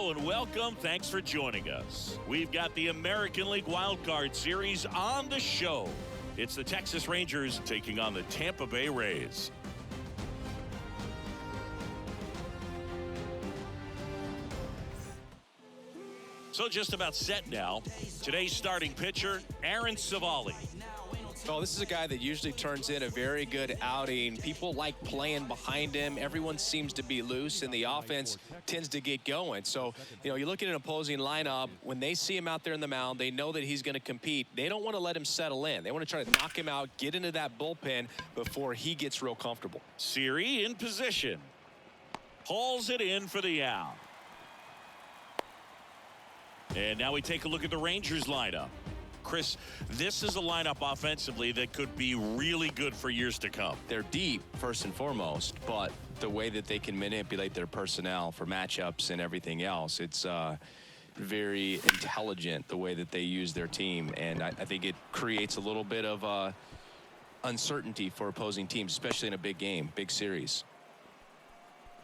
Hello and welcome. Thanks for joining us. We've got the American League Wild Card Series on the show. It's the Texas Rangers taking on the Tampa Bay Rays. So just about set now. Today's starting pitcher, Aaron Civale. Oh, this is a guy that usually turns in a very good outing. People like playing behind him. Everyone seems to be loose, and the offense tends to get going. So, you look at an opposing lineup, when they see him out there in the mound, they know that he's going to compete. They don't want to let him settle in. They want to try to knock him out, get into that bullpen before he gets real comfortable. Siri in position. Hauls it in for the out. And now we take a look at the Rangers lineup. Chris, this is a lineup offensively that could be really good for years to come. They're deep, first and foremost, but the way that they can manipulate their personnel for matchups and everything else, it's very intelligent the way that they use their team. And I think it creates a little bit of uncertainty for opposing teams, especially in a big game, big series.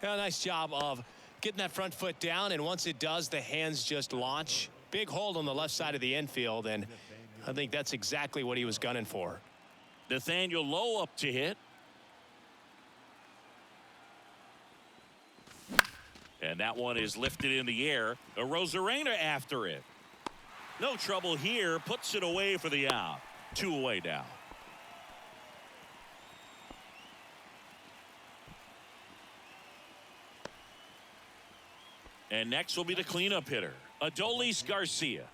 Yeah, nice job of getting that front foot down, and once it does, the hands just launch. Big hold on the left side of the infield, and I think that's exactly what he was gunning for. Nathaniel Lowe up to hit. And that one is lifted in the air. Rosarena after it. No trouble here. Puts it away for the out. 2 away now. And next will be the cleanup hitter, Adolis Garcia.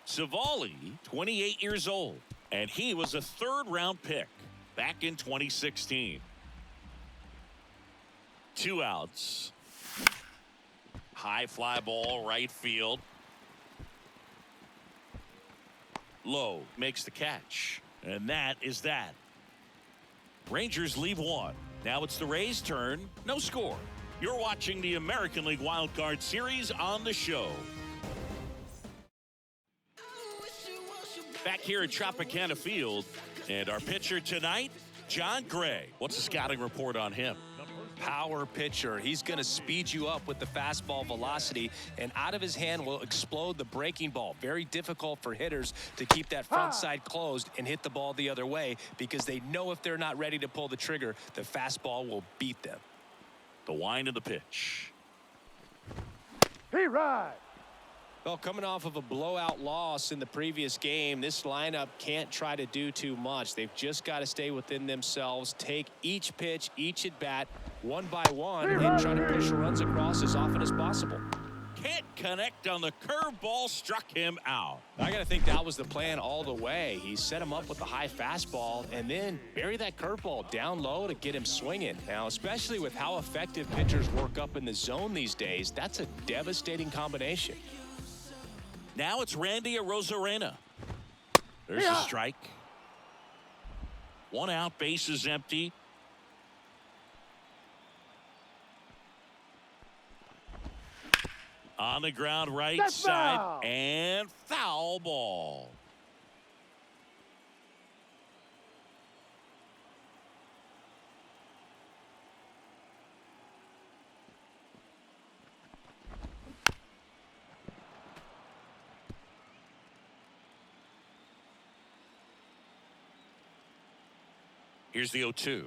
Civale, 28 years old, and he was a third-round pick back in 2016. 2 outs. High fly ball, right field. Lowe makes the catch, and that is that. Rangers leave 1. Now it's the Rays' turn. No score. You're watching the American League Wild Card Series on the show. Back here at Tropicana Field, and our pitcher tonight, John Gray. What's the scouting report on him? Power pitcher. He's going to speed you up with the fastball velocity, and out of his hand will explode the breaking ball. Very difficult for hitters to keep that front side closed and hit the ball the other way, because they know if they're not ready to pull the trigger, the fastball will beat them. The wind of the pitch. Hey, right. Well, coming off of a blowout loss in the previous game, this lineup can't try to do too much. They've just got to stay within themselves, take each pitch, each at bat, one by one, and try to push runs across as often as possible. Can't connect on the curveball, struck him out. I got to think that was the plan all the way. He set him up with the high fastball and then bury that curveball down low to get him swinging. Now, especially with how effective pitchers work up in the zone these days, that's a devastating combination. Now it's Randy Rosarena. There's a strike. 1 out, bases empty. On the ground, right side, foul. And foul ball. Here's the 0-2.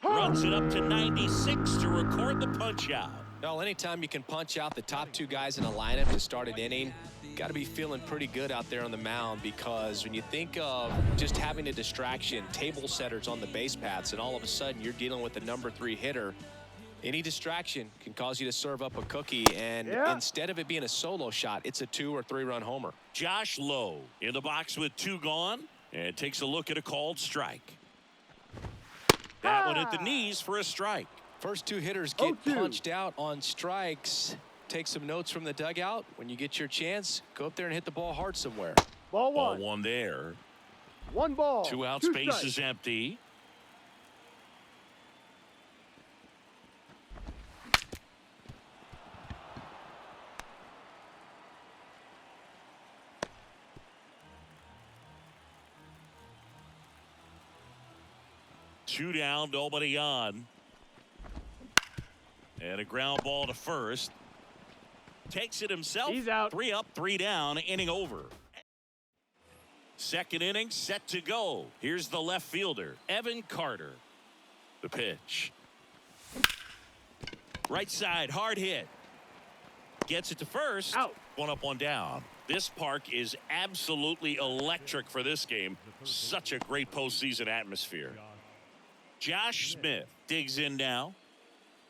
Runs it up to 96 to record the punch out. Well, anytime you can punch out the top 2 guys in a lineup to start an inning, got to be feeling pretty good out there on the mound, because when you think of just having a distraction, table setters on the base paths, and all of a sudden you're dealing with the number 3 hitter, any distraction can cause you to serve up a cookie, and instead of it being a solo shot, it's a 2 or 3 run homer. Josh Lowe in the box with 2 gone, and takes a look at a called strike. That one at the knees for a strike. First 2 hitters get punched out on strikes. Take some notes from the dugout. When you get your chance, go up there and hit the ball hard somewhere. Ball 1. Ball 1 there. 1 ball. 2 out, 2 space strikes. is empty. 2 down, nobody on. And a ground ball to first. Takes it himself. He's out. 3 up, 3 down, inning over. Second inning set to go. Here's the left fielder, Evan Carter. The pitch. Right side, hard hit. Gets it to first. Out. 1 up, 1 down. This park is absolutely electric for this game. Such a great postseason atmosphere. Josh Smith digs in now.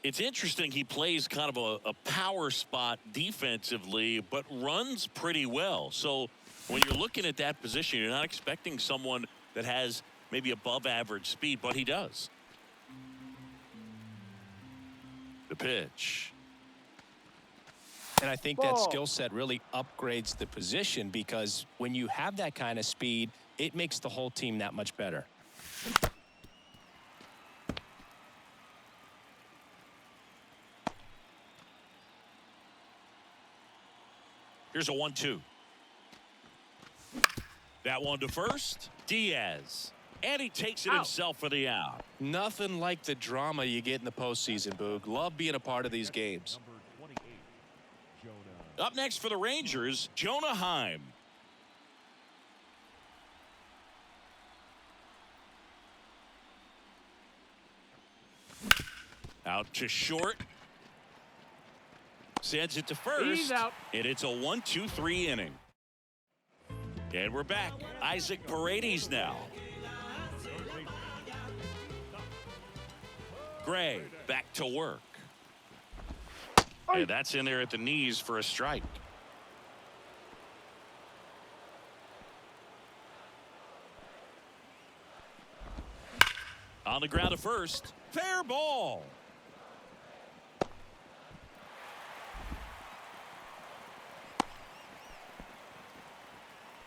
It's interesting, he plays kind of a power spot defensively, but runs pretty well. So when you're looking at that position, you're not expecting someone that has maybe above average speed, but he does. The pitch. And I think that skill set really upgrades the position, because when you have that kind of speed, it makes the whole team that much better. Here's a 1-2. That one to first. Diaz. And he takes it himself for the out. Nothing like the drama you get in the postseason, Boog. Love being a part of these games. Up next for the Rangers, Jonah Heim. Out to short. Sends it to first. He's out. And it's a 1-2-3 inning. And we're back. Isaac Paredes now. Gray back to work. And that's in there at the knees for a strike. On the ground to first. Fair ball.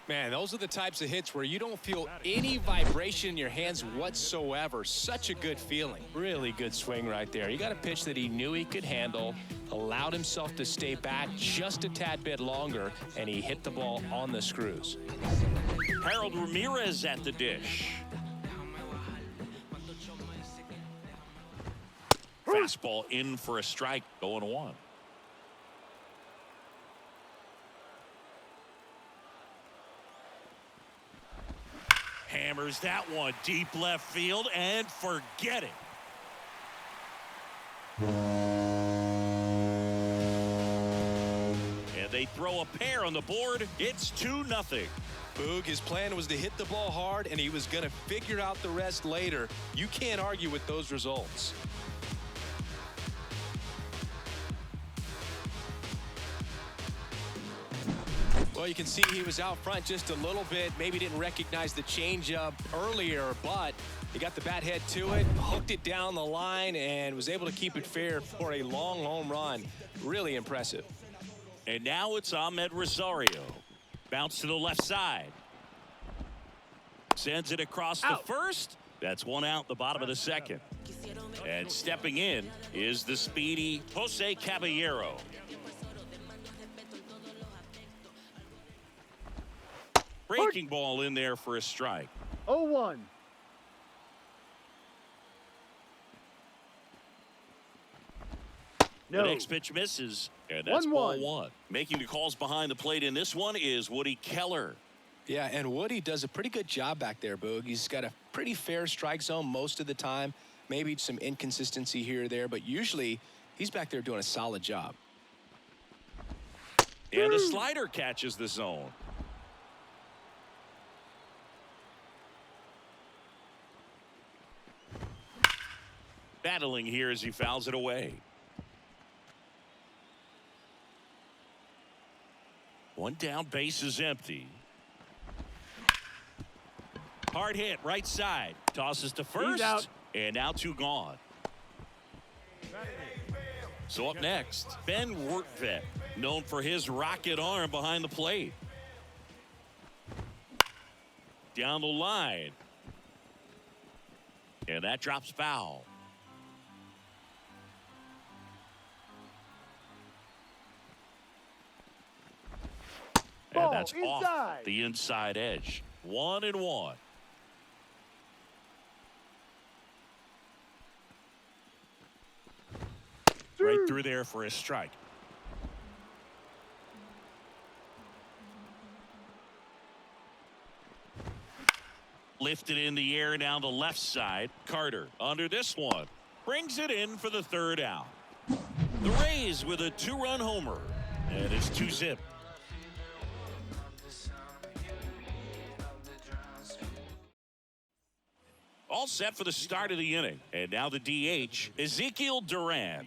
Man, those are the types of hits where you don't feel any vibration in your hands whatsoever. Such a good feeling. Really good swing right there. You got a pitch that he knew he could handle, allowed himself to stay back just a tad bit longer, and he hit the ball on the screws. Harold Ramirez at the dish. Fastball in for a strike, 0-1. Hammers that one deep left field and forget it. And they throw a pair on the board. It's 2-0. Boog, his plan was to hit the ball hard, and he was going to figure out the rest later. You can't argue with those results. Well, you can see he was out front just a little bit. Maybe didn't recognize the changeup earlier, but he got the bat head to it, hooked it down the line, and was able to keep it fair for a long home run. Really impressive. And now it's Ahmed Rosario. Bounce to the left side. Sends it across to first. That's 1 out, the bottom of the second. And stepping in is the speedy Jose Caballero. Breaking ball in there for a strike. 0-1. The next pitch misses, and that's 1-1. ball 1. Making the calls behind the plate in this one is Woody Keller. Yeah, and Woody does a pretty good job back there, Boog. He's got a pretty fair strike zone most of the time. Maybe some inconsistency here or there, but usually he's back there doing a solid job. And the slider catches the zone. Battling here as he fouls it away. 1 down, base is empty. Hard hit, right side. Tosses to first. out. And now 2 gone. So up next, Ben Wertvet, known for his rocket arm behind the plate. Down the line. And that drops foul. And that's off the inside edge. 1-1. Right through there for a strike. Lifted in the air down the left side. Carter under this one. Brings it in for the third out. The Rays with a 2-run homer. And it's 2-zip. All set for the start of the inning. And now the DH, Ezekiel Duran.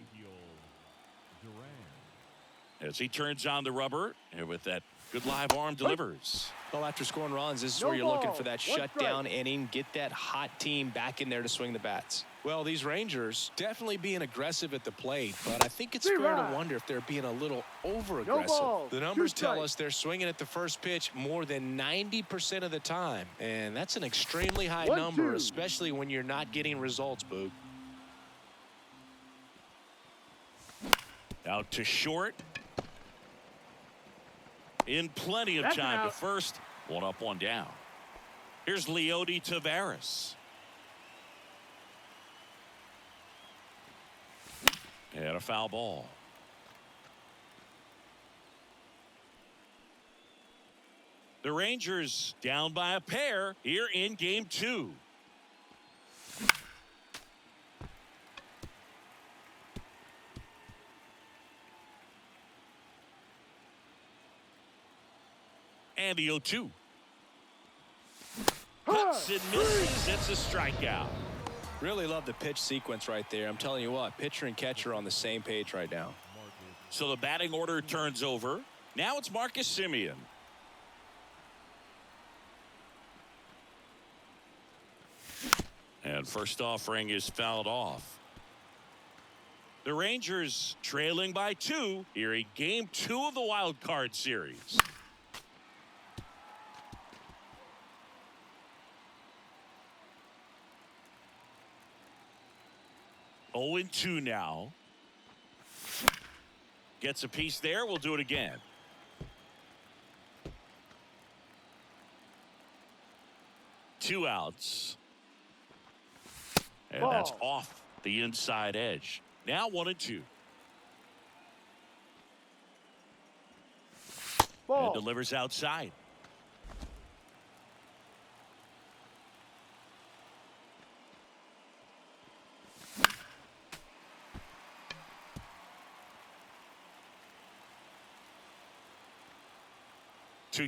As he turns on the rubber, and with that good live arm delivers. Well, after scoring runs, this is No where you're looking ball. for that 1 shutdown strike. inning, get that hot team back in there to swing the bats. Well, these Rangers definitely being aggressive at the plate, but I think it's fair to wonder if they're being a little over-aggressive. ball. The 2 numbers tell strikes. us they're swinging at the first pitch more than 90% of the time, and that's an extremely high 1, number, 2. especially when you're not getting results, Boog. Out to short. In plenty of That's time to out. first. 1 up, 1 down. Here's Leody Taveras. And a foul ball. The Rangers down by a pair here in game 2. And the 0-2. Cuts and misses. It's a strikeout. Really love the pitch sequence right there. I'm telling you what, pitcher and catcher are on the same page right now. So the batting order turns over. Now it's Marcus Semien. And first offering is fouled off. The Rangers trailing by 2 here in game 2 of the wild card series. Oh, 0-2 now. Gets a piece there. We'll do it again. Two outs. And that's Ball. off the inside edge. Now 1-2. And Ball. delivers outside.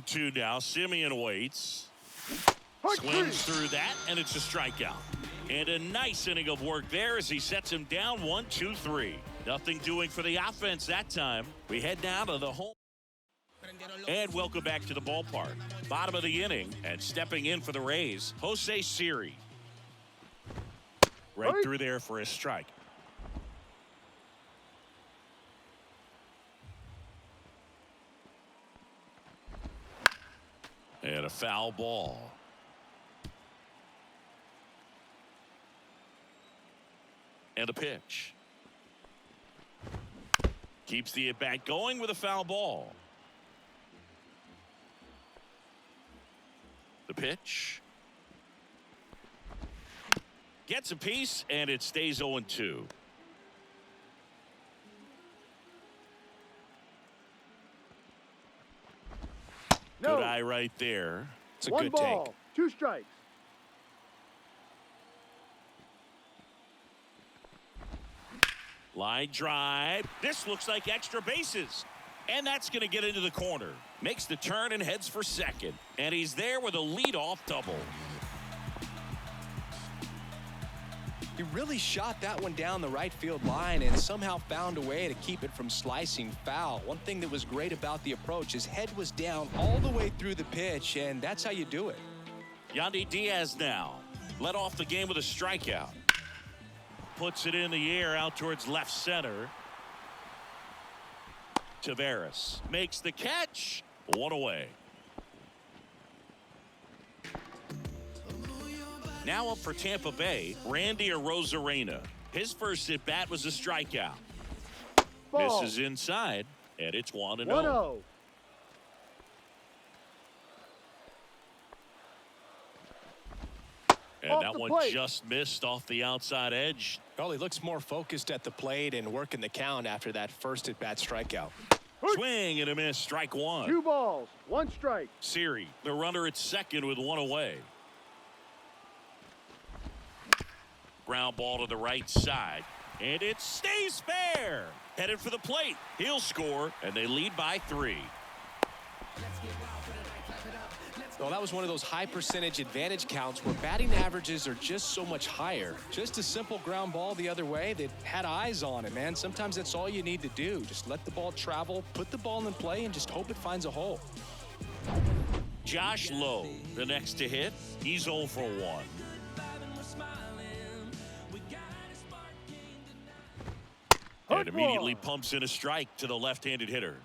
Two now. Semien waits. Hard Swings three. through that, and it's a strikeout. And a nice inning of work there as he sets him down 1-2-3. Nothing doing for the offense that time. We head down to the home. And welcome back to the ballpark. Bottom of the inning, and stepping in for the Rays, Jose Siri. Right through there for a strike. And a foul ball. And a pitch. Keeps the at-bat going with a foul ball. The pitch. Gets a piece, and it stays 0-2. No. Good eye right there. It's a 1 good ball. take. 2 strikes. Line drive. This looks like extra bases. And that's going to get into the corner. Makes the turn and heads for second. And he's there with a leadoff double. He really shot that one down the right field line and somehow found a way to keep it from slicing foul. One thing that was great about the approach, his head was down all the way through the pitch, and that's how you do it. Yandy Diaz now led off the game with a strikeout. Puts it in the air out towards left center. Taveras makes the catch. 1 away. Now up for Tampa Bay, Randy Arozarena. His first at bat was a strikeout. Ball. Misses inside, and it's 1-0. 1-0. And Off that the one plate. just missed off the outside edge. Well, he looks more focused at the plate and working the count after that first at-bat strikeout. Swing and a miss, strike one. 2 balls, 1 strike. Siri, the runner at second with 1 away. Ground ball to the right side. And it stays fair. Headed for the plate. He'll score, and they lead by 3. Well, that was one of those high percentage advantage counts where batting averages are just so much higher. Just a simple ground ball the other way that had eyes on it, man. Sometimes that's all you need to do. Just let the ball travel, put the ball in play, and just hope it finds a hole. Josh Lowe, the next to hit. He's 0 for 1. And immediately pumps in a strike to the left-handed hitter.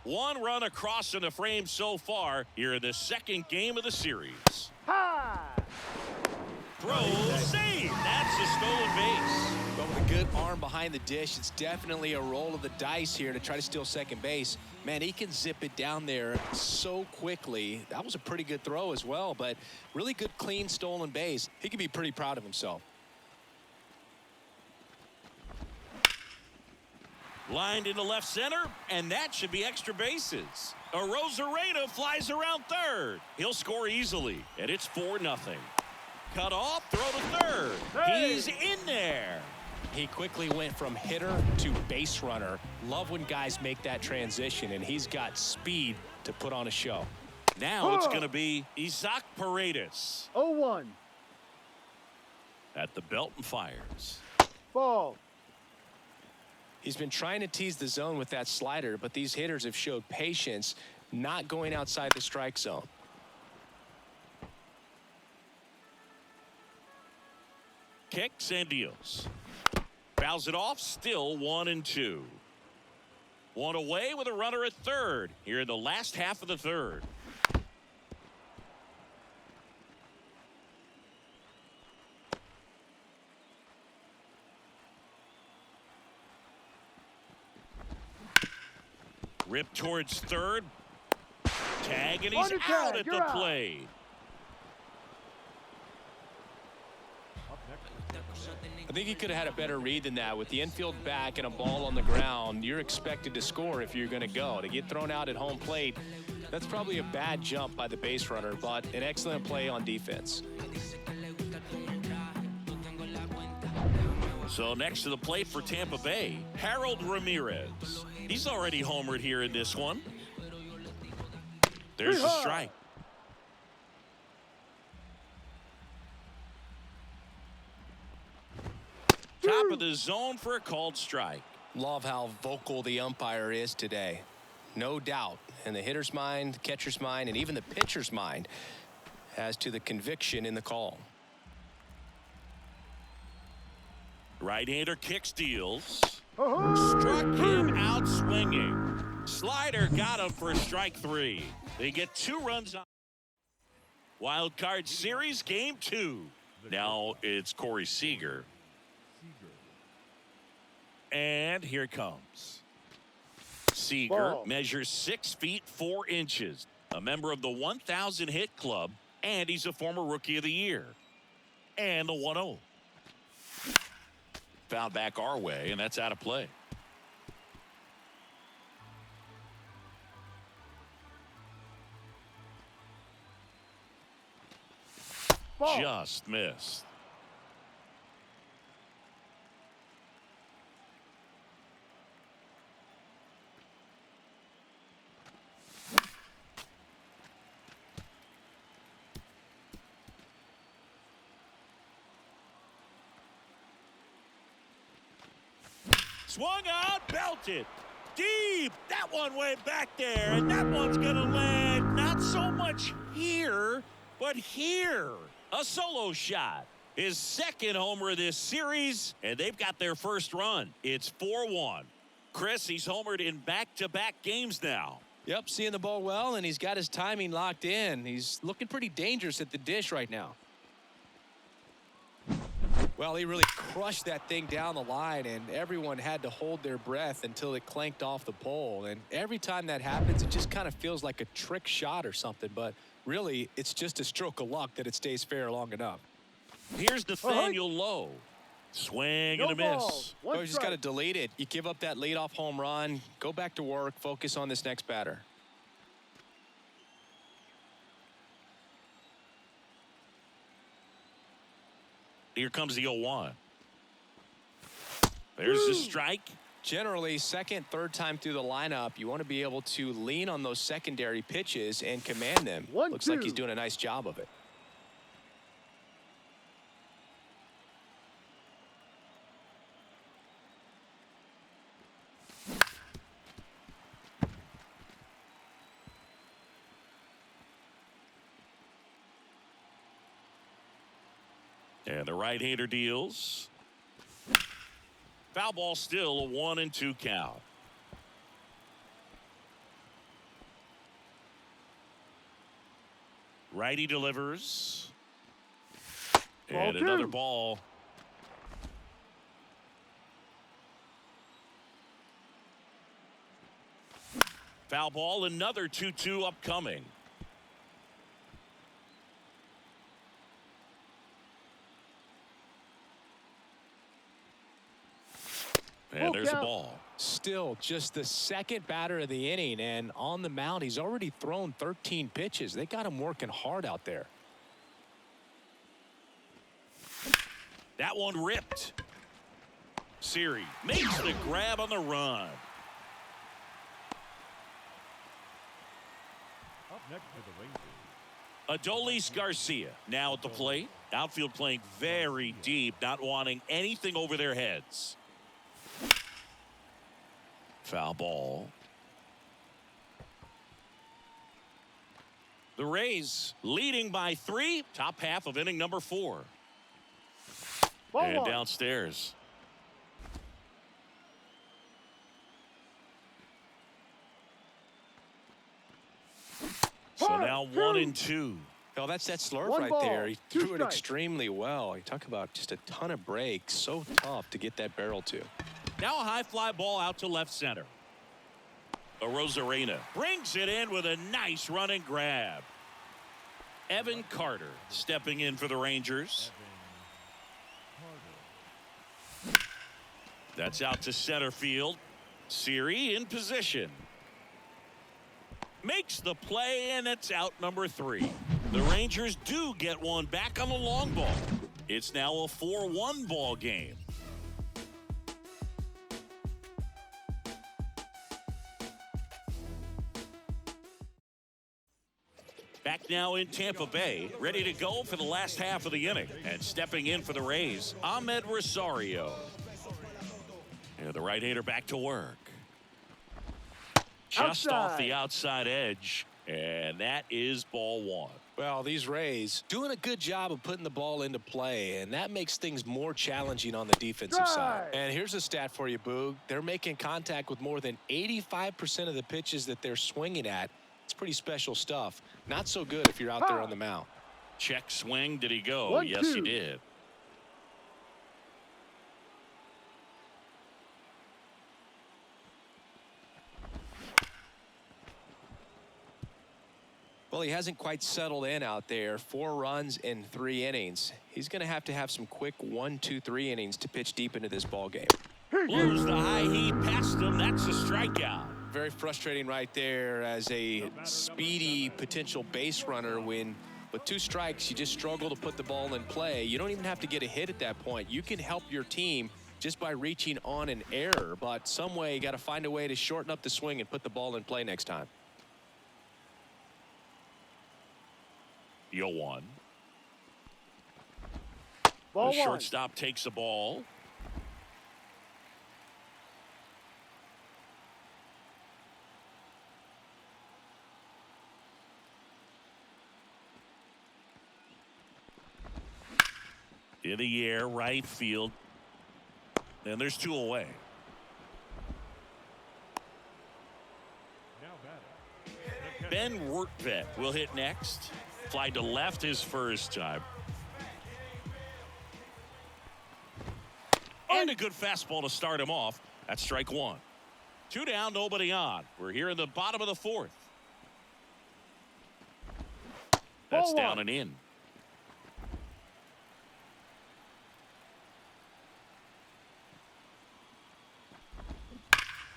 1 run across in the frame so far here in the second game of the series. High. Throw, save. That's a stolen base. But with a good arm behind the dish, it's definitely a roll of the dice here to try to steal second base. Man, he can zip it down there so quickly. That was a pretty good throw as well, but really good, clean, stolen base. He can be pretty proud of himself. Lined into left center, and that should be extra bases. Arozarena flies around third. He'll score easily, and it's 4-0. Cut off, throw to third. Hey. He's in there. He quickly went from hitter to base runner. Love when guys make that transition, and he's got speed to put on a show. Now it's going to be Isaac Paredes 0-1. at the belt and fires. Ball. He's been trying to tease the zone with that slider, but these hitters have showed patience, not going outside the strike zone. Kicks and deals. Fouls it off, still 1-2. 1 away with a runner at third here in the last half of the third. Rip towards third. Tag, and he's On the out tag, at the you're out. plate. I think he could have had a better read than that. With the infield back and a ball on the ground, you're expected to score if you're going to go. To get thrown out at home plate, that's probably a bad jump by the base runner, but an excellent play on defense. So next to the plate for Tampa Bay, Harold Ramirez. He's already homered here in this one. There's the strike. Top of the zone for a called strike. Love how vocal the umpire is today. No doubt in the hitter's mind, catcher's mind, and even the pitcher's mind as to the conviction in the call. Right-hander kicks, deals. Oh, Struck him out swinging. Slider got him for strike 3. They get 2 runs on. Wild card series, game 2. Now it's Corey Seager. And here it comes. Seager Ball. measures 6 feet 4 inches. A member of the 1,000 hit club, and he's a former rookie of the year. And the 1-0. Fouled back our way, and that's out of play. ball. Just missed. Swung out, belted. Deep. That one went back there, and that one's going to land not so much here, but here. A solo shot. His second homer of this series, and they've got their first run. It's 4-1. Chris, he's homered in back-to-back games now. Yep, seeing the ball well, and he's got his timing locked in. He's looking pretty dangerous at the dish right now. Well, he really crushed that thing down the line, and everyone had to hold their breath until it clanked off the pole. And every time that happens, it just kind of feels like a trick shot or something. But really, it's just a stroke of luck that it stays fair long enough. Here's Nathaniel Lowe. Swing and a miss. Oh, he's just got to delete it. You give up that leadoff home run. Go back to work. Focus on this next batter. Here comes the 0-1. There's the strike. Generally, second, third time through the lineup, you want to be able to lean on those secondary pitches and command them. Looks like he's doing a nice job of it. And the right-hander deals. Foul ball, still a 1-2 count. Righty delivers. And another ball. Foul ball, another 2-2 upcoming. And there's a ball. Still just the second batter of the inning, and on the mound, he's already thrown 13 pitches. They got him working hard out there. That one ripped. Siri makes the grab on the run. Up next for the Rangers, Adolis Garcia now at the plate. Outfield playing very deep, not wanting anything over their heads. Foul ball. The Rays leading by 3. Top half of inning number 4. And downstairs. So now 1-2. Oh, that's that slurve right there. He threw it extremely well. You talk about just a ton of breaks. So tough to get that barrel to. Now a high fly ball out to left center. Arozarena brings it in with a nice running grab. Evan Carter stepping in for the Rangers. That's out to center field. Siri in position. Makes the play, and it's out number 3. The Rangers do get one back on the long ball. It's now a 4-1 ball game. Back now in Tampa Bay, ready to go for the last half of the inning. And stepping in for the Rays, Ahmed Rosario. And the right-hander back to work. Just off the outside edge. And that is ball 1. Well, these Rays doing a good job of putting the ball into play, and that makes things more challenging on the defensive side. And here's a stat for you, Boog. They're making contact with more than 85% of the pitches that they're swinging at. It's pretty special stuff. Not so good if you're out there on the mound. Check swing. Did he go? Yes, he did. Well, he hasn't quite settled in out there. 4 runs in 3 innings. He's going to have some quick 1, 2, 3 innings to pitch deep into this ball game. Blows the high heat past him. That's a strikeout. Very frustrating right there as a speedy potential base runner when with 2 strikes you just struggle to put the ball in play. You don't even have to get a hit at that point. You can help your team just by reaching on an error, but some way you got to find a way to shorten up the swing and put the ball in play next time. 0-1. Ball The shortstop takes the ball. In the air, right field. And there's 2 away. now batting. Ben Wertvet will hit next. Fly to left his first time. And a good fastball to start him off. That's strike 1. 2 down, nobody on. We're here in the bottom of the 4th. That's down and in.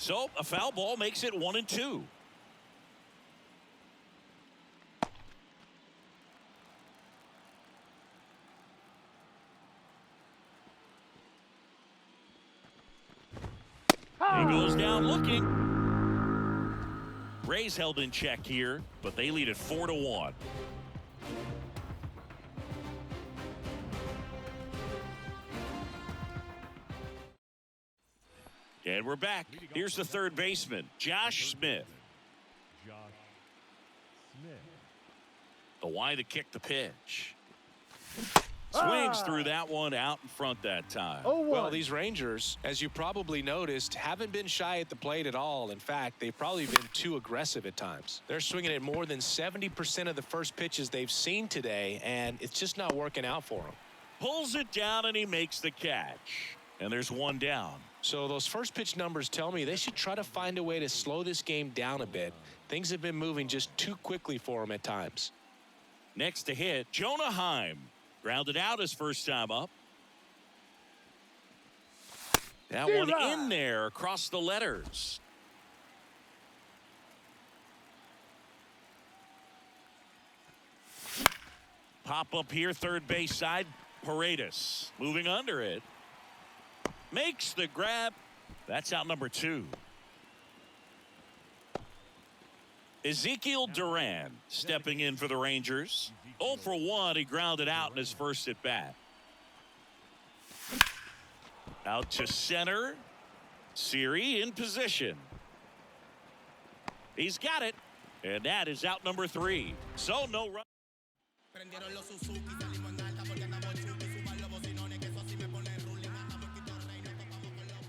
So a foul ball makes it 1-2. He goes down looking. Rays held in check here, but they lead it 4-1. And we're back. Here's the third baseman, Josh Smith. Josh Smith. The Y to kick the pitch. Swings through that one out in front that time. Well, these Rangers, as you probably noticed, haven't been shy at the plate at all. In fact, they've probably been too aggressive at times. They're swinging at more than 70% of the first pitches they've seen today, and it's just not working out for them. Pulls it down, and he makes the catch. And there's one down. So those first pitch numbers tell me they should try to find a way to slow this game down a bit. Things have been moving just too quickly for them at times. Next to hit, Jonah Heim. Grounded out his first time up. That one in there across the letters. Pop up here, third base side. Paredes moving under it. Makes the grab. That's out number 2. Ezekiel Duran stepping in for the Rangers. 0 for 1. He grounded out in his first at bat. Out to center. Siri in position. He's got it. And that is out number 3. So no run.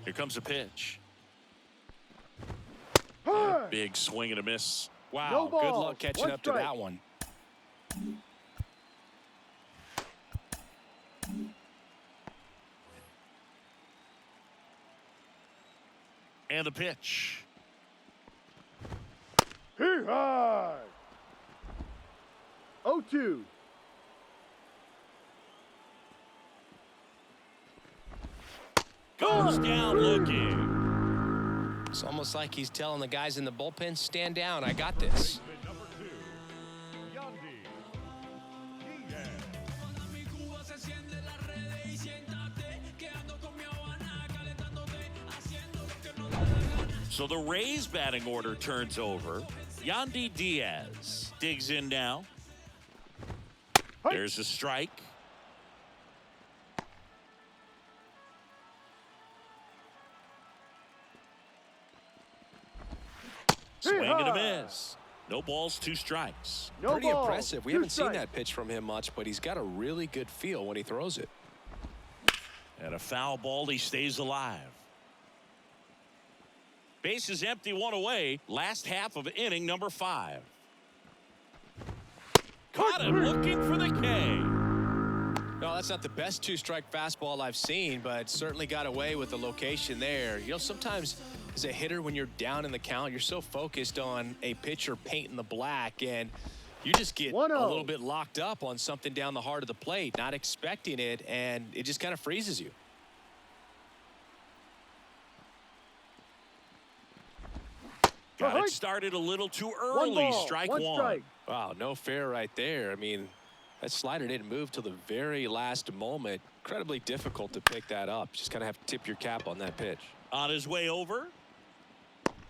Here comes a pitch. Big swing and a miss. Wow, No good ball. luck catching One up to strike. that one. And the pitch. Hee-haw! 0-2. Goes down looking. It's almost like he's telling the guys in the bullpen, stand down, I got this. Number 2, Yandy Diaz. So the Rays batting order turns over. Yandy Diaz digs in now. There's a strike. Swing and a miss. No balls, 2 strikes. No Pretty ball. impressive. We 2 haven't seen strikes. that pitch from him much, but he's got a really good feel when he throws it. And a foul ball, he stays alive. Base is empty, 1 away. Last half of inning number 5. Caught him looking for the K. No, that's not the best 2-strike fastball I've seen, but certainly got away with the location there. You know, sometimes as a hitter, when you're down in the count, you're so focused on a pitcher painting the black, and you just get 1-0. a little bit locked up on something down the heart of the plate, not expecting it, and it just kind of freezes you. Got it started a little too 1 early. ball, Strike 1 one. strike. Wow, no fair right there. I mean, that slider didn't move till the very last moment. Incredibly difficult to pick that up. Just kind of have to tip your cap on that pitch. On his way over.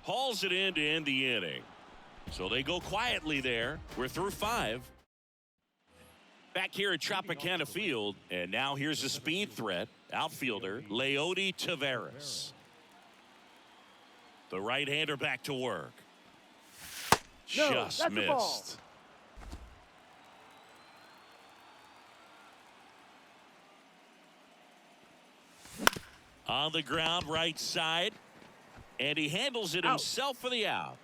Hauls it in to end the inning. So they go quietly there. We're through 5. Back here at Tropicana Field. And now here's a speed threat. Outfielder Leody Taveras. The right-hander back to work. No, Just that's a ball. missed. On the ground, right side. And he handles it himself for the out.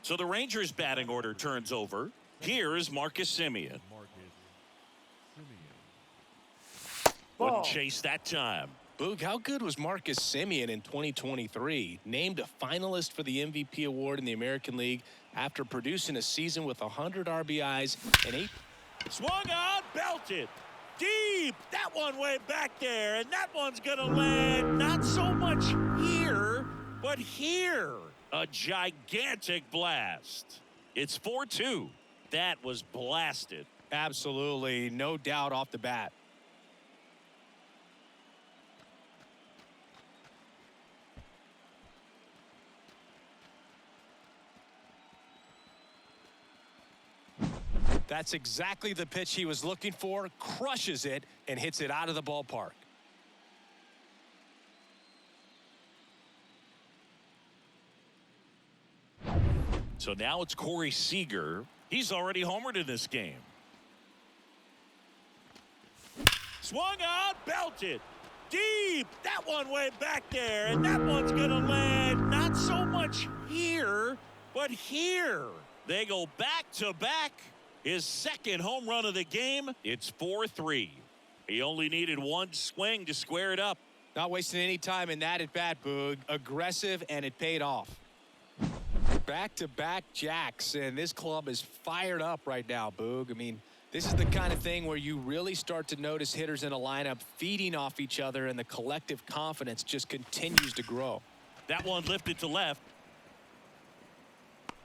So the Rangers batting order turns over. Here is Marcus Semien. Wouldn't Ball. chase that time. Boog, how good was Marcus Semien in 2023? Named a finalist for the MVP award in the American League after producing a season with 100 RBIs and 8. Swung on, belted. Deep. That one way back there. And that one's going to land not so much here, But here, a gigantic blast. It's 4-2. That was blasted. Absolutely, no doubt off the bat. That's exactly the pitch he was looking for. Crushes it and hits it out of the ballpark. So now it's Corey Seager. He's already homered in this game. Swung out, belted. Deep. That one went back there, and that one's going to land not so much here, but here. They go back to back. His second home run of the game. It's 4-3. He only needed one swing to square it up. Not wasting any time in that at bat, Boog. Aggressive, and it paid off. Back-to-back jacks, and this club is fired up right now, Boog. I mean, this is the kind of thing where you really start to notice hitters in a lineup feeding off each other, and the collective confidence just continues to grow. That one lifted to left.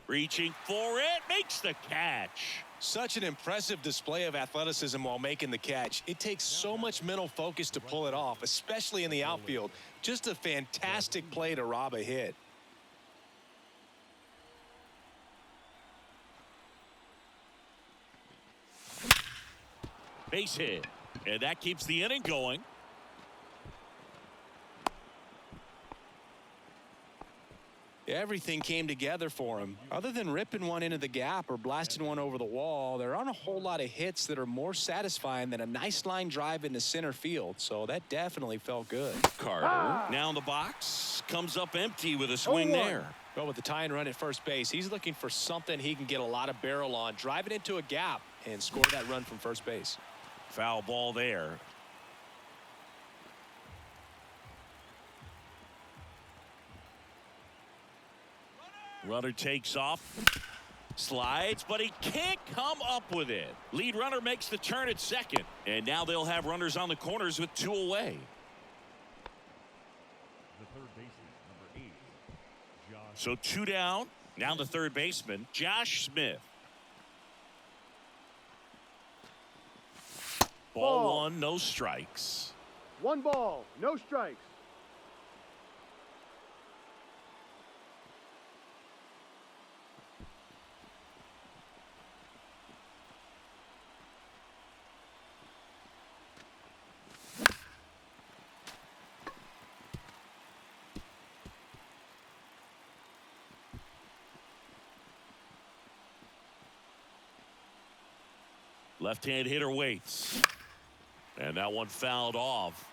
Reaching for it, makes the catch. Such an impressive display of athleticism while making the catch. It takes so much mental focus to pull it off, especially in the outfield. Just a fantastic play to rob a hit. Base hit, and that keeps the inning going. Everything came together for him. Other than ripping one into the gap or blasting one over the wall, there aren't a whole lot of hits that are more satisfying than a nice line drive into center field. So that definitely felt good. Carter now in the box, comes up empty with a swing there. Well, with the tying run at first base, he's looking for something he can get a lot of barrel on, drive it into a gap, and score that run from first base. Foul ball there. Runner takes off, slides, but he can't come up with it. Lead runner makes the turn at second, and now they'll have runners on the corners with two away. The third baseman, number 8, Josh. So two down. Now the third baseman, Josh Smith. Ball one, no strikes. 1 ball, no strikes. Left-hand hitter waits. And that one fouled off.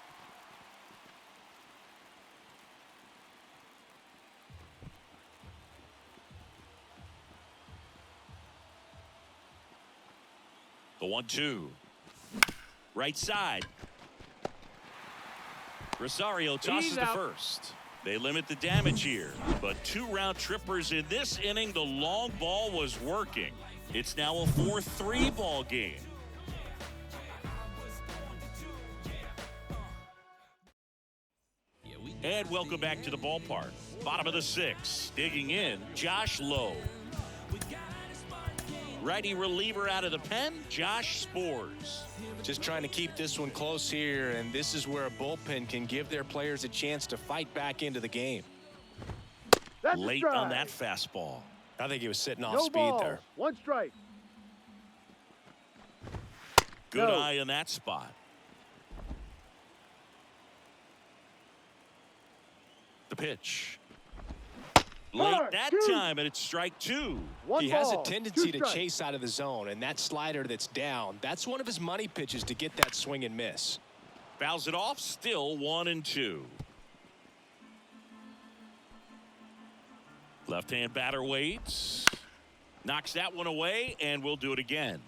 The 1-2. Right side. Rosario tosses to first. They limit the damage here, but 2 round trippers in this inning. The long ball was working. It's now a 4-3 ball game. And welcome back to the ballpark. Bottom of the 6th, digging in, Josh Lowe. Righty reliever out of the pen, Josh Spores. Just trying to keep this one close here, and this is where a bullpen can give their players a chance to fight back into the game. That's Late on that fastball. I think he was sitting off No speed ball, there. 1 strike. Good No. eye in that spot. The pitch. Late that time, and it's strike 2. 1 He ball, has a tendency 2 to strikes. chase out of the zone, and that slider that's down, that's one of his money pitches to get that swing and miss. Fouls it off, still 1-2. Left-hand batter waits. Knocks that one away, and we'll do it again.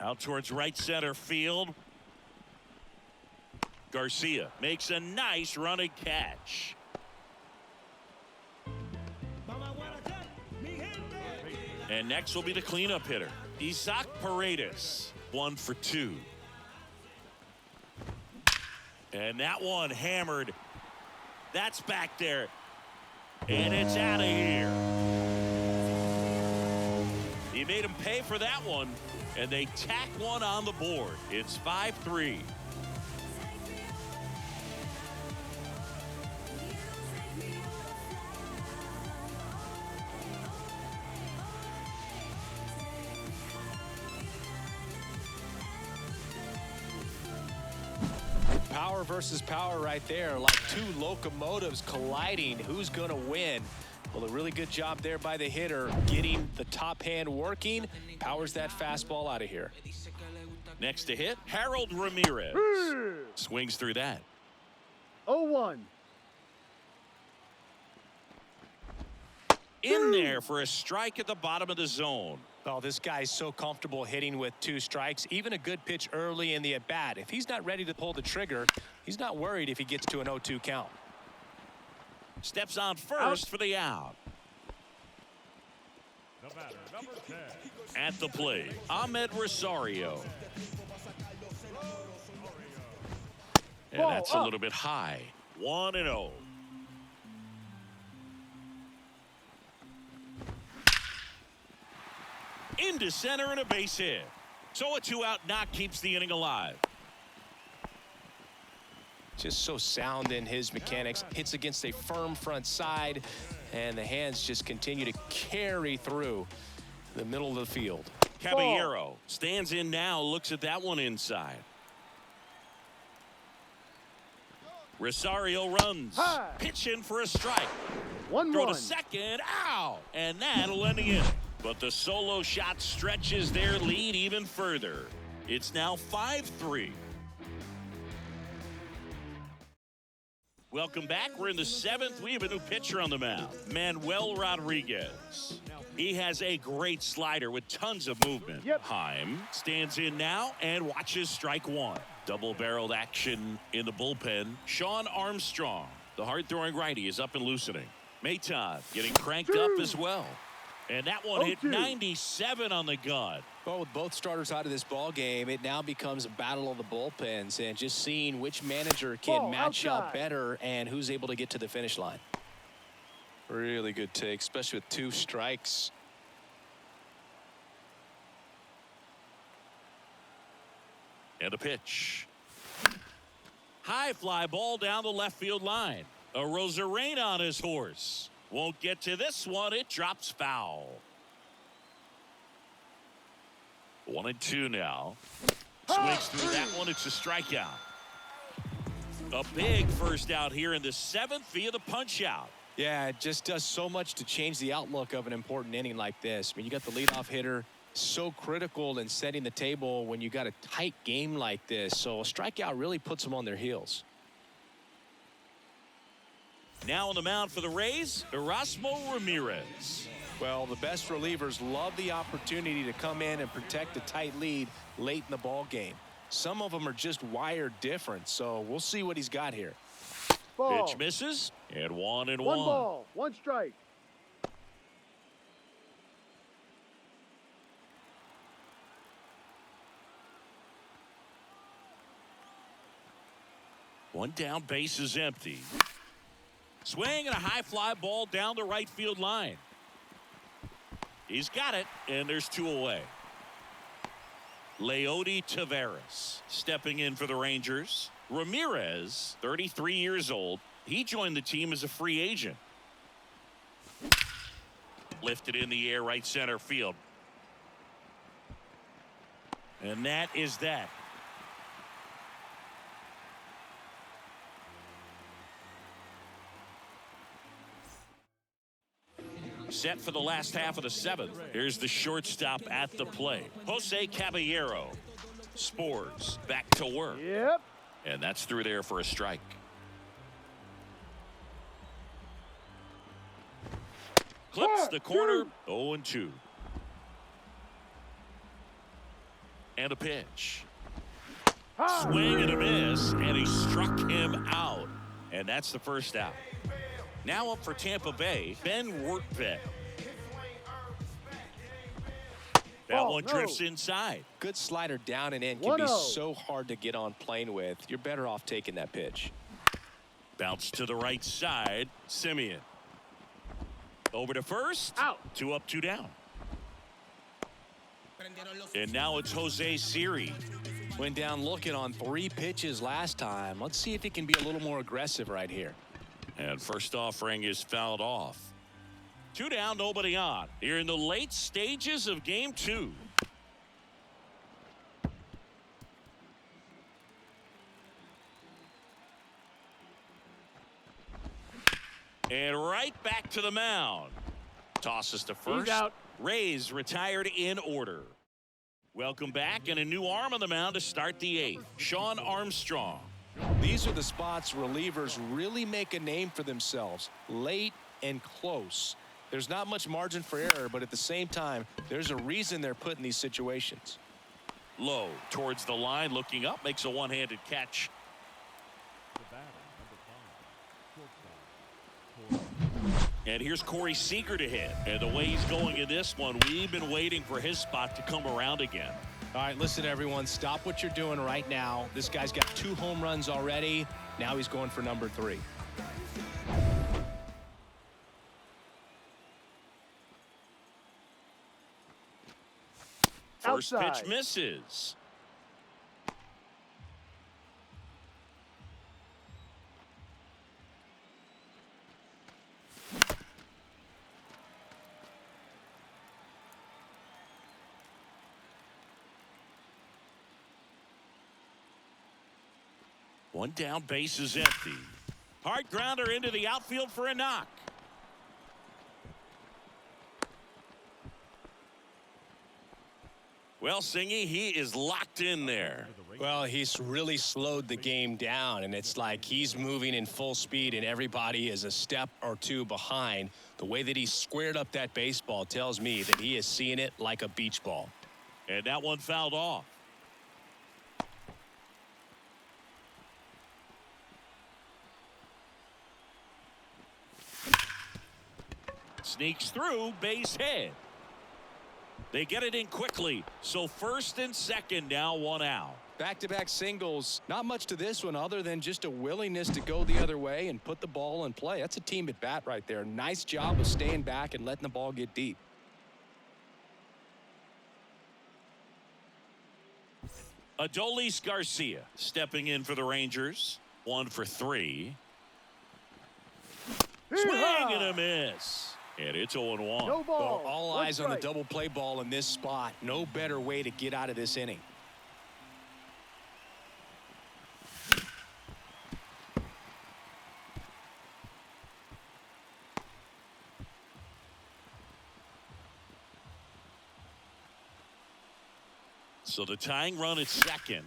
Out towards right center field. Garcia makes a nice running catch. And next will be the cleanup hitter, Isaac Paredes, 1 for 2. And that one hammered. That's back there. And it's out of here. He made him pay for that one, and they tack one on the board. It's 5-3. Power versus power right there, like two locomotives colliding. Who's going to win? Well, a really good job there by the hitter, getting the top hand working. Powers that fastball out of here. Next to hit, Harold Ramirez. Swings through that. 0-1. In there for a strike at the bottom of the zone. Oh, this guy's so comfortable hitting with 2 strikes. Even a good pitch early in the at-bat. If he's not ready to pull the trigger, he's not worried if he gets to an 0-2 count. Steps on first for the out. The batter, number 10. At the plate, Ahmed Rosario. And that's a little bit high. 1-0. Into center and a base hit. So a 2-out knock keeps the inning alive. Just so sound in his mechanics. Hits against a firm front side, and the hands just continue to carry through the middle of the field. Caballero stands in now, looks at that one inside. Rosario runs. Pitching for a strike. 1-1. Throw to second. Ow! And that'll end the inning. But the solo shot stretches their lead even further. It's now 5-3. Welcome back. We're in the 7th. We have a new pitcher on the mound, Manuel Rodriguez. He has a great slider with tons of movement. Heim stands in now and watches strike one. Double-barreled action in the bullpen. Sean Armstrong, the hard-throwing righty, is up and loosening. Maton getting cranked up as well. And that one hit 97 on the gun. Well, with both starters out of this ball game, it now becomes a battle of the bullpens and just seeing which manager can match up better and who's able to get to the finish line. Really good take, especially with 2 strikes. And a pitch. High fly ball down the left field line. A Rosarena on his horse. Won't get to this one. It drops foul. 1-2 now. Swings through that one. It's a strikeout. A big first out here in the 7th via the punch out. Yeah, it just does so much to change the outlook of an important inning like this. I mean, you got the leadoff hitter, so critical in setting the table when you got a tight game like this. So a strikeout really puts them on their heels. Now on the mound for the Rays, Erasmo Ramirez. Well, the best relievers love the opportunity to come in and protect a tight lead late in the ball game. Some of them are just wired different, so we'll see what he's got here. Ball. Pitch misses, and 1-1. 1 ball, 1 strike. One down, base is empty. Swing and a high fly ball down the right field line. He's got it, and there's 2 away. Leody Taveras stepping in for the Rangers. Ramirez, 33 years old. He joined the team as a free agent. Lifted in the air, right center field. And that is that. Set for the last half of the 7th. Here's the shortstop at the plate, Jose Caballero. Spores back to work. And that's through there for a strike. Clips the corner. 0-2. And a pitch. Swing and a miss, and he struck him out. And that's the first out. Now up for Tampa Bay, Ben Wertbeck. That Ball, one no. drifts inside. Good slider down and in can be 1-0. so hard to get on plane with. You're better off taking that pitch. Bounce to the right side. Simeon. Over to first. Out. 2 up, 2 down. And now it's Jose Siri. Went down looking on 3 pitches last time. Let's see if he can be a little more aggressive right here. And first offering is fouled off. 2 down, nobody on. Here in the late stages of game 2. And right back to the mound. Tosses to first. He's out. Rays retired in order. Welcome back, and a new arm on the mound to start the 8th. Sean Armstrong. These are the spots relievers really make a name for themselves. Late and close. There's not much margin for error, but at the same time, there's a reason they're put in these situations. Low towards the line, looking up, makes a one-handed catch. The batter, number 5, shortstop. And here's Corey Seager to hit. And the way he's going in this one, we've been waiting for his spot to come around again. All right, listen, everyone. Stop what you're doing right now. This guy's got 2 home runs already. Now he's going for number 3. First Outside. pitch misses. One down, base is empty. Hard grounder into the outfield for a knock. Well, Singy, he is locked in there. Well, he's really slowed the game down, and it's like he's moving in full speed, and everybody is a step or 2 behind. The way that he squared up that baseball tells me that he is seeing it like a beach ball. And that one fouled off. Sneaks through, base hit. They get it in quickly, so first and second now, 1 out. Back-to-back singles. Not much to this one other than just a willingness to go the other way and put the ball in play. That's a team at bat right there. Nice job of staying back and letting the ball get deep. Adolis Garcia stepping in for the Rangers. 1 for 3. Swing and a miss. And it's 0-1. No ball. Well, all One eyes on the strike. double play ball in this spot. No better way to get out of this inning. So the tying run at second.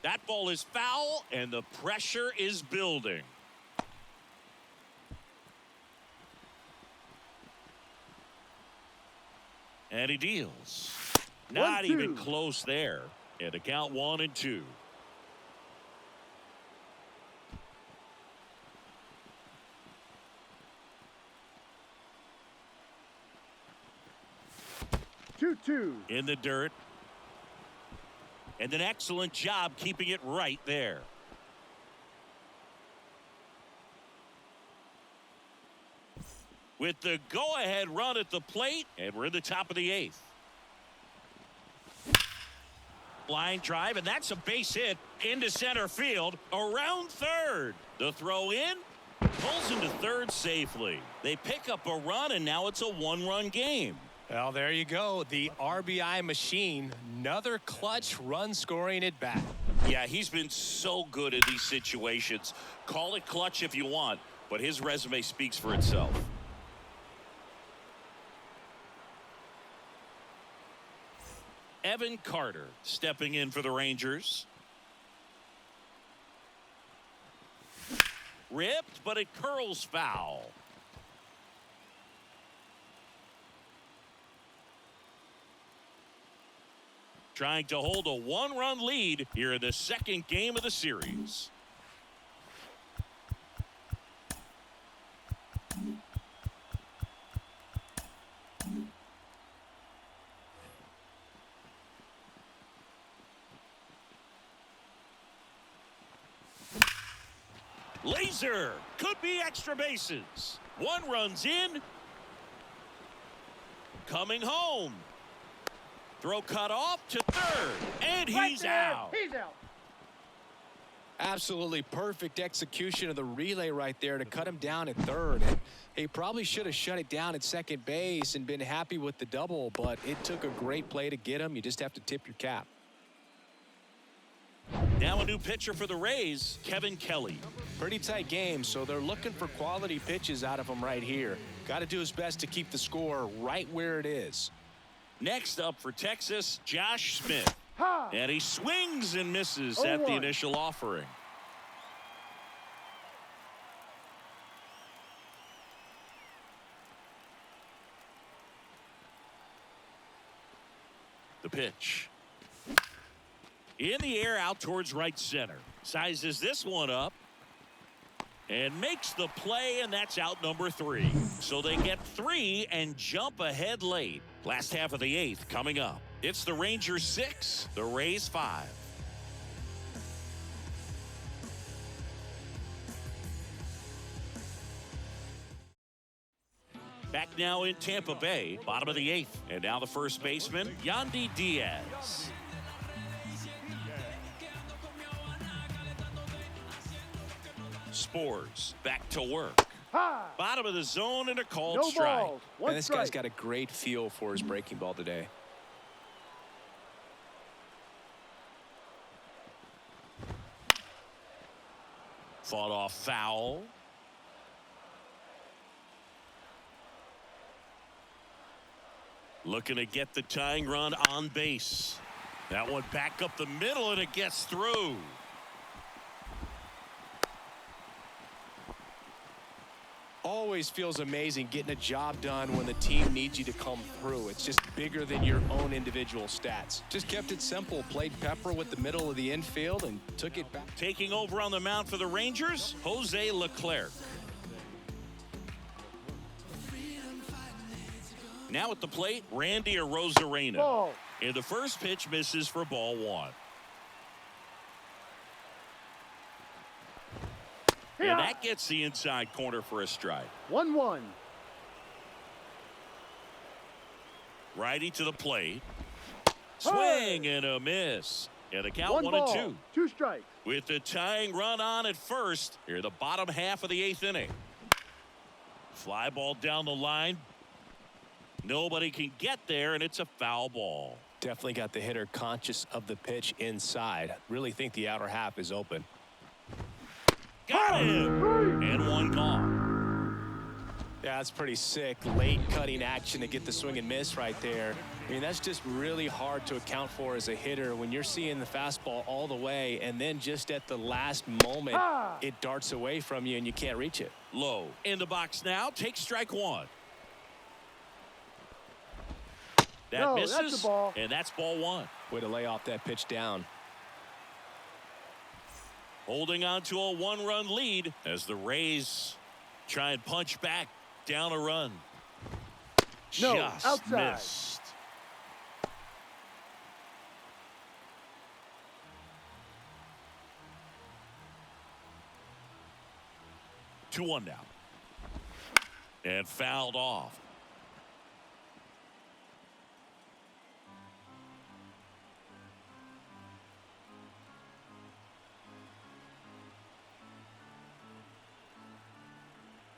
That ball is foul, and the pressure is building. And he deals. Not 1-2. even close there. And the count 1-2. Two. In the dirt. And an excellent job keeping it right there. With the go-ahead run at the plate, and we're in the top of the 8th. Line drive, and that's a base hit into center field, around third. The throw in, pulls into third safely. They pick up a run, and now it's a 1-run game. Well, there you go. The RBI machine. Another clutch run scoring at bat. Yeah, he's been so good in these situations. Call it clutch if you want, but his resume speaks for itself. Evan Carter stepping in for the Rangers. Ripped, but it curls foul. Trying to hold a 1-run lead here in the second game of the series. Laser could be extra bases. One runs in. Coming home. Throw cut off to third. And he's out. He's out. Absolutely perfect execution of the relay right there to cut him down at third. And he probably should have shut it down at second base and been happy with the double, but it took a great play to get him. You just have to tip your cap. Now a new pitcher for the Rays, Kevin Kelly. Pretty tight game, so they're looking for quality pitches out of him right here. Got to do his best to keep the score right where it is. Next up for Texas, Josh Smith. Ha! And he swings and misses at the 0-1. initial offering. The pitch. In the air out towards right center. Sizes this one up. And makes the play, and that's out number 3. So they get 3 and jump ahead late. Last half of the 8th coming up. It's the Rangers 6, the Rays 5. Back now in Tampa Bay, bottom of the 8th. And now the first baseman, Yandy Diaz. Spores back to work. Ha! Bottom of the zone and a called No strike. balls. One And this strike. guy's got a great feel for his breaking ball today. Fought off foul. Looking to get the tying run on base. That one back up the middle and it gets through. Always feels amazing getting a job done when the team needs you to come through. It's just bigger than your own individual stats. Just kept it simple, played pepper with the middle of the infield and took it back. Taking over on the mound for the Rangers, Jose Leclerc. Now at the plate, Randy Arozarena. Ball. And the first pitch misses for ball 1. And Yeah. that gets the inside corner for a strike. 1-1. Righty to the plate. Swing and a miss. And the count 1 ball. 1-2. 2 strikes. With the tying run on at first, here the bottom half of the 8th inning. Fly ball down the line. Nobody can get there, and it's a foul ball. Definitely got the hitter conscious of the pitch inside. Really think the outer half is open. Got him! And one gone. Yeah, that's pretty sick. Late cutting action to get the swing and miss right there. I mean, that's just really hard to account for as a hitter when you're seeing the fastball all the way and then just at the last moment it darts away from you and you can't reach it. Low in the box now. Take strike 1. That No, misses, that's a ball. and that's ball 1. Way to lay off that pitch down. Holding on to a 1-run lead as the Rays try and punch back down a run. No, Just outside. missed. Two one now. And fouled off.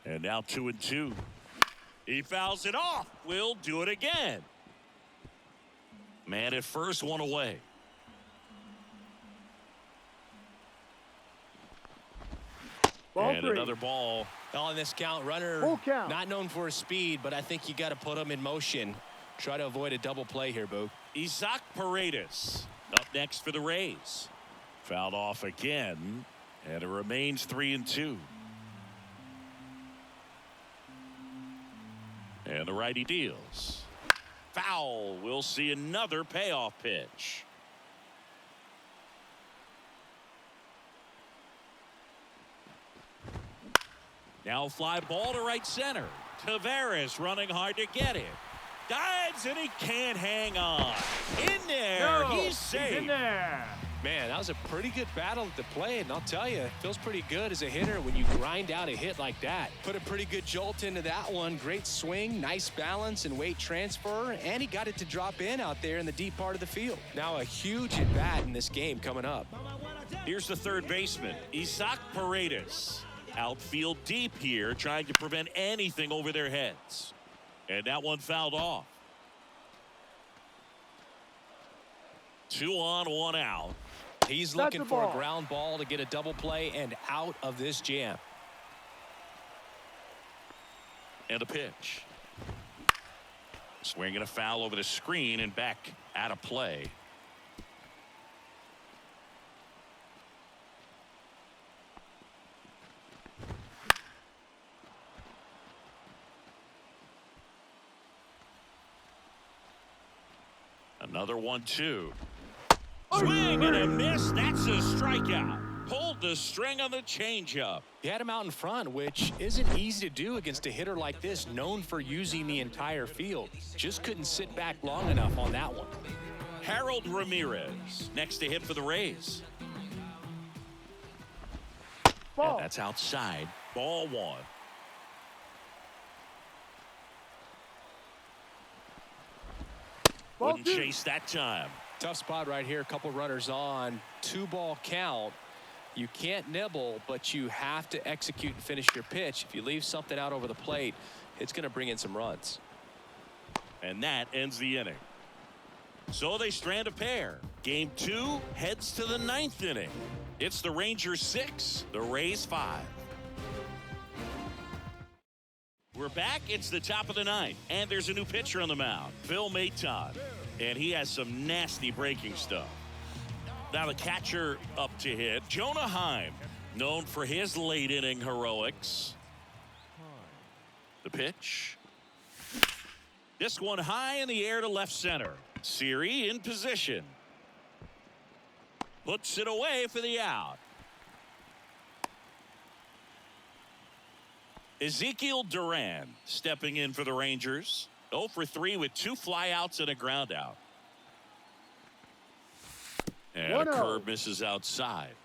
And now 2-2. He fouls it off. We'll do it again. Man at first, one away. Ball And 3. another ball. On this count, runner Full count. not known for his speed, but I think you got to put him in motion. Try to avoid a double play here, Boog. Isaac Paredes up next for the Rays. Fouled off again, and it remains 3-2. And the righty deals. Foul. We'll see another payoff pitch. Now fly ball to right center. Tavares running hard to get it. Dives and he can't hang on. In there. No, He's safe. in there. Man, that was a pretty good battle at the plate, and I'll tell you, it feels pretty good as a hitter when you grind out a hit like that. Put a pretty good jolt into that one. Great swing, nice balance and weight transfer, and he got it to drop in out there in the deep part of the field. Now a huge at bat in this game coming up. Here's the third baseman, Isaac Paredes. Outfield deep here, trying to prevent anything over their heads. And that one fouled off. 2 on, 1 out. He's looking for a ground ball to get a double play and out of this jam. And a pitch. Swinging a foul over the screen and back out of play. Another 1-2. Swing and a miss. That's a strikeout. Pulled the string on the changeup. He had him out in front, which isn't easy to do against a hitter like this, known for using the entire field. Just couldn't sit back long enough on that one. Harold Ramirez next to hit for the Rays. Ball. And that's outside. Ball 1. Ball Wouldn't 2. chase that time. Tough spot right here. A couple runners on. 2-ball count. You can't nibble, but you have to execute and finish your pitch. If you leave something out over the plate, it's going to bring in some runs. And that ends the inning. So they strand a pair. Game 2 heads to the 9th inning. It's the Rangers 6, the Rays 5. We're back. It's the top of the 9th, and there's a new pitcher on the mound, Phil Maton, and he has some nasty breaking stuff. Now the catcher up to hit, Jonah Heim, known for his late inning heroics. The pitch. This one high in the air to left center. Siri in position. Puts it away for the out. Ezekiel Duran stepping in for the Rangers. 0 for 3 with 2 flyouts and a ground out. And a 1-0. curve misses outside.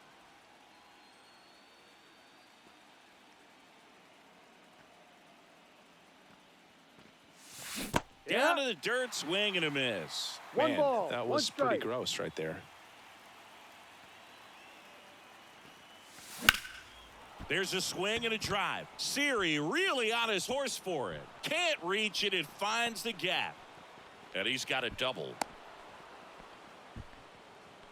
Down to the dirt, swing and a miss. One Man, ball, that one was pretty strike. gross right there. There's a swing and a drive. Siri really on his horse for it. Can't reach it. It finds the gap. And he's got a double.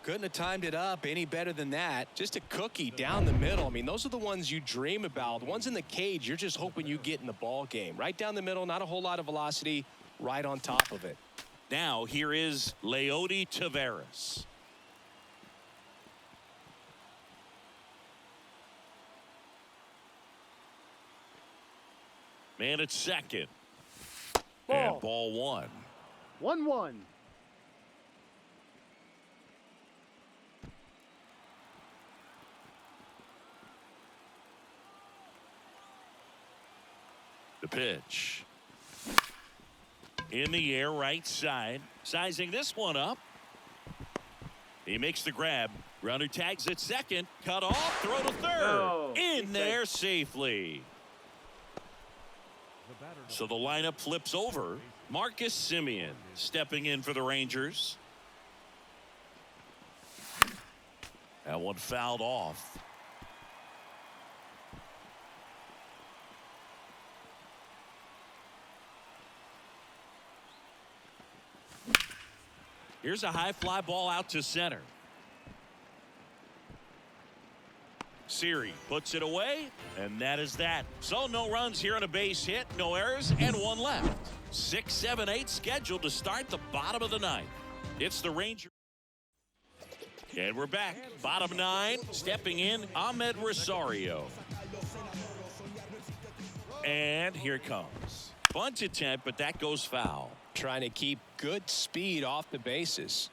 Couldn't have timed it up any better than that. Just a cookie down the middle. I mean, those are the ones you dream about. The ones in the cage, you're just hoping you get in the ball game. Right down the middle, not a whole lot of velocity, right on top of it. Now here is Leody Taveras. Man at second. Ball. And ball 1. 1-1. The pitch. In the air, right side. Sizing this one up. He makes the grab. Runner tags at second. Cut off. Throw to third. No. In there safely. So the lineup flips over. Marcus Semien stepping in for the Rangers. That one fouled off. Here's a high fly ball out to center. Siri puts it away, and that is that. So no runs here on a base hit, no errors, and 1 left. 6, 7, 8 scheduled to start the bottom of the 9th. It's the Rangers. And we're back. Bottom 9, stepping in, Ahmed Rosario. And here it comes. Bunt attempt, but that goes foul. Trying to keep good speed off the bases.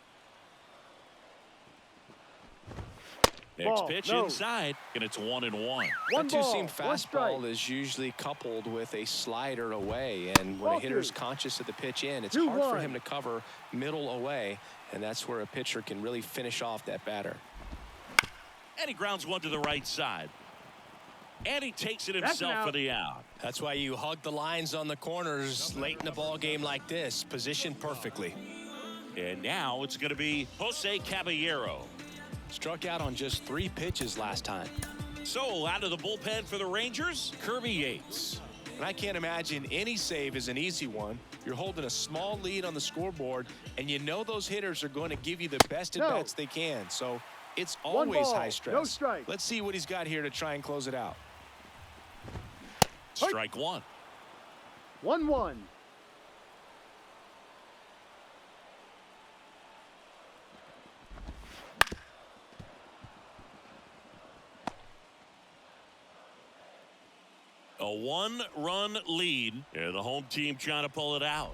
Next Ball, pitch no. inside, and it's 1-1. One That two-seam ball, one fastball strike. is usually coupled with a slider away, and when Ball a hitter's 2. conscious of the pitch in, it's 2-1. hard for him to cover middle away, and that's where a pitcher can really finish off that batter. And he grounds one to the right side. And he takes it That's an himself out. for the out. That's why you hug the lines on the corners late in a ball game like this. Positioned perfectly. And now it's going to be Jose Caballero. Struck out on just 3 pitches last time. So out of the bullpen for the Rangers, Kirby Yates. And I can't imagine any save is an easy one. You're holding a small lead on the scoreboard, and you know those hitters are going to give you the best at bats they can. So it's One always ball, high stress. no strike. Let's see what he's got here to try and close it out. Strike one. 1-1. A 1-run lead. Yeah, the home team trying to pull it out.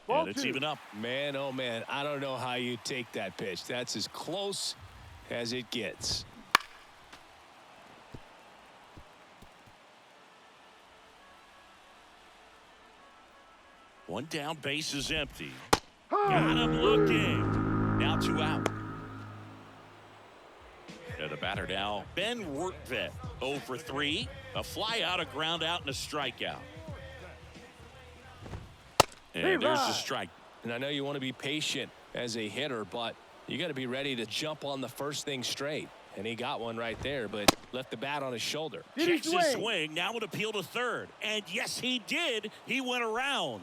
Ball And it's 2. even up. Man, oh man, I don't know how you take that pitch. That's as close as it gets. One down, base is empty. Got him looking. Now 2 out. And the batter now, Ben Wertvet, 0 for 3. A fly out, a ground out, and a strikeout. And there's the strike. And I know you want to be patient as a hitter, but you got to be ready to jump on the first thing straight. And he got one right there, but left the bat on his shoulder. Did he Checks his swing? swing. Now would appeal to third. And yes, he did. He went around.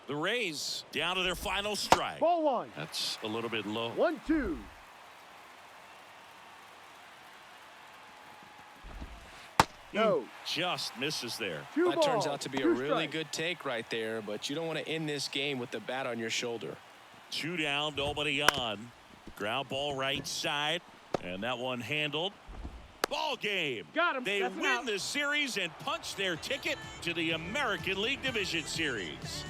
The Rays down to their final strike. Ball 1. That's a little bit low. 1-2. No. Just misses there. 2 That turns balls, out to be a 2 really strikes. good take right there, but you don't want to end this game with the bat on your shoulder. 2 down, nobody on. Ground ball right side. And that one handled. Ball game. Got him. They That's an win out. the series and punch their ticket to the American League Division Series.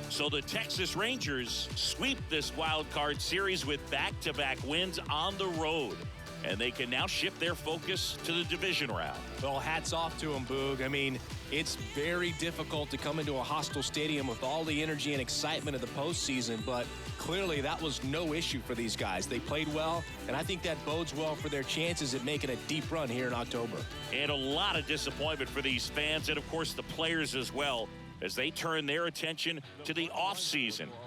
So the Texas Rangers sweep this wild card series with back-to-back wins on the road. And they can now shift their focus to the division round. Well, hats off to him, Boog. I mean, it's very difficult to come into a hostile stadium with all the energy and excitement of the postseason, but clearly that was no issue for these guys. They played well, and I think that bodes well for their chances at making a deep run here in October. And a lot of disappointment for these fans and, of course, the players as well, as they turn their attention to the offseason.